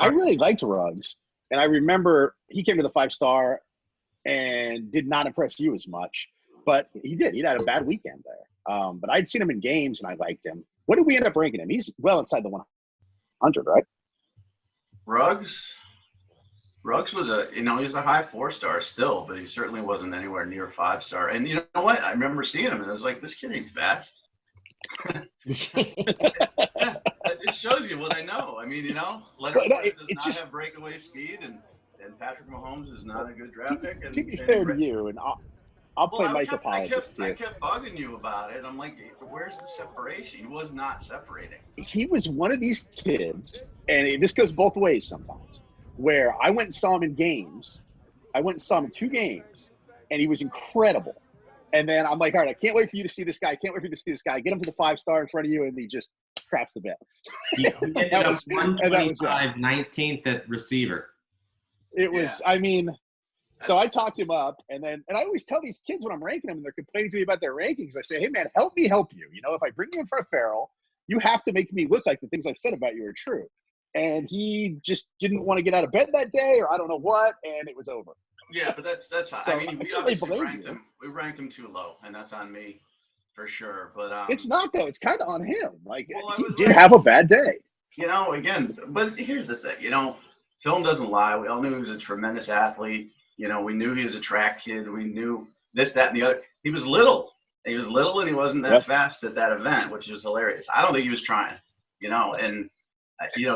I really liked Ruggs, and I remember he came to the 5-star and did not impress you as much, but he did. He had a bad weekend there. But I'd seen him in games, and I liked him. What did we end up ranking him? He's well inside the 100, right? Ruggs. Ruggs was he's a high 4-star still, but he certainly wasn't anywhere near 5-star. And you know what? I remember seeing him, and I was like, this kid ain't fast. Yeah, that just shows you what I know. I mean, Leonard Fournette does not have breakaway speed, and Patrick Mahomes is not a good draft pick. And, to be fair to you, and I'll play Mike apologist too. I kept bugging you about it. I'm like, where's the separation? He was not separating. He was one of these kids, and this goes both ways sometimes, where I went and saw him in games. I went and saw him in 2 games, and he was incredible. And then I'm like, all right, I can't wait for you to see this guy. I can't wait for you to see this guy. Get him to the 5-star in front of you, and he just craps the bed. He ended up 125, 19th at receiver. It was, I mean, so I talked him up, and I always tell these kids when I'm ranking them, and they're complaining to me about their rankings, I say, hey, man, help me help you. If I bring you in front of Farrell, you have to make me look like the things I've said about you are true. And he just didn't want to get out of bed that day, or I don't know what, and it was over. Yeah, but that's fine. So, I mean, we obviously ranked him. We ranked him too low, and that's on me for sure. But it's not though. It's kind of on him. Like he did right. have a bad day. Again, but here's the thing. Film doesn't lie. We all knew he was a tremendous athlete. We knew he was a track kid. We knew this, that, and the other. He was little. He was little, and he wasn't that fast at that event, which was hilarious. I don't think he was trying. And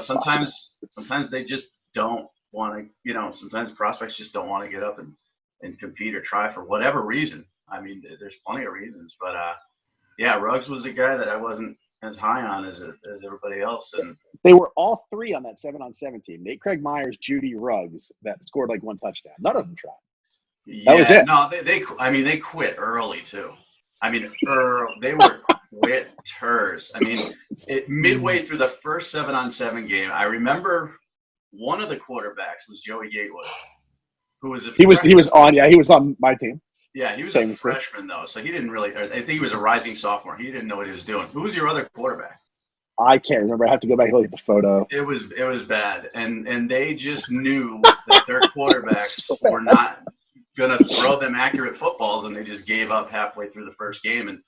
sometimes they just don't want to. Sometimes prospects just don't want to get up and compete or try for whatever reason. I mean, there's plenty of reasons, but Ruggs was a guy that I wasn't as high on as everybody else. And they were all 3 on that 7-on-7 team. Nate Craig Myers, Judy, Ruggs, that scored like 1 touchdown. None of them tried. That was it. No, they quit early too. I mean, they were quitters. I mean, midway through the first 7-on-7 game, I remember one of the quarterbacks was Joey Gatewood, who was he was on my team. Yeah, he was a freshman though, so he didn't really. I think he was a rising sophomore. He didn't know what he was doing. Who was your other quarterback? I can't remember. I have to go back and look at the photo. It was bad, and they just knew that their quarterbacks were not going to throw them accurate footballs, and they just gave up halfway through the first game,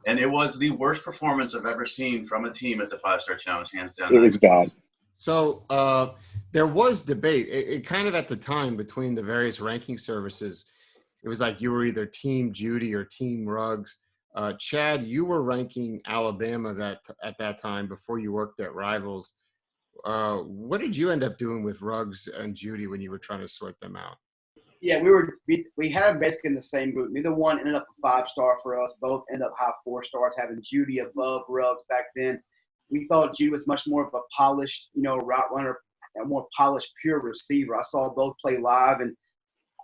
and it was the worst performance I've ever seen from a team at the 5-Star Challenge, hands down. It was bad. So there was debate. It kind of at the time between the various ranking services. It was like you were either Team Judy or Team Ruggs. Chad, you were ranking Alabama at that time before you worked at Rivals. What did you end up doing with Ruggs and Judy when you were trying to sort them out? Yeah, we had them basically in the same group. Neither one ended up a 5-star for us. Both ended up high 4 stars, having Judy above Ruggs back then. We thought Judy was much more of a polished, route runner, a more polished, pure receiver. I saw both play live, and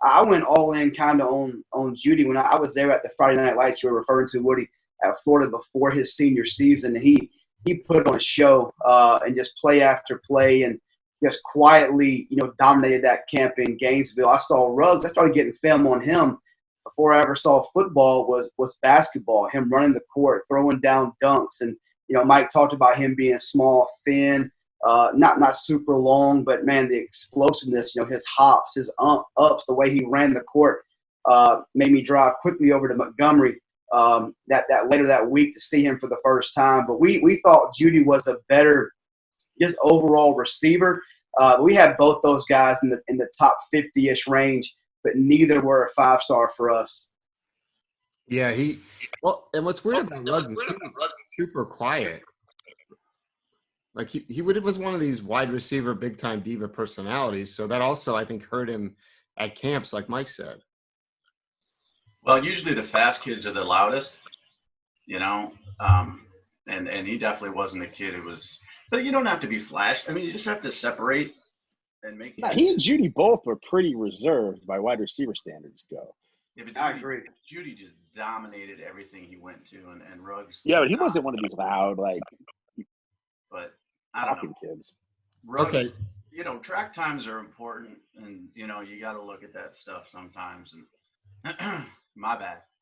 I went all in kind of on Judy when I was there at the Friday Night Lights you were referring to, Woody, at Florida before his senior season. He put on a show and just play after play and just quietly, dominated that camp in Gainesville. I saw Ruggs. I started getting film on him before I ever saw football was basketball, him running the court, throwing down dunks. And, Mike talked about him being small, thin, not super long, but, man, the explosiveness, his hops, his ups, the way he ran the court made me drive quickly over to Montgomery that later that week to see him for the first time. But we thought Judy was a better just overall receiver. We had both those guys in the top 50-ish range, but neither were a 5-star for us. Yeah, and what's weird about Ruggs is he was super quiet. Like he was one of these wide receiver, big time diva personalities. So that also I think hurt him at camps, like Mike said. Well, usually the fast kids are the loudest, and he definitely wasn't a kid who was. But you don't have to be flash. I mean, you just have to separate and make. No, he and Judy both were pretty reserved by wide receiver standards go. Yeah, but I agree. Judy just dominated everything he went to, and Ruggs. Yeah, but he wasn't one of these loud, But I don't know. Kids. Ruggs, okay. Track times are important, and you got to look at that stuff sometimes. And my bad.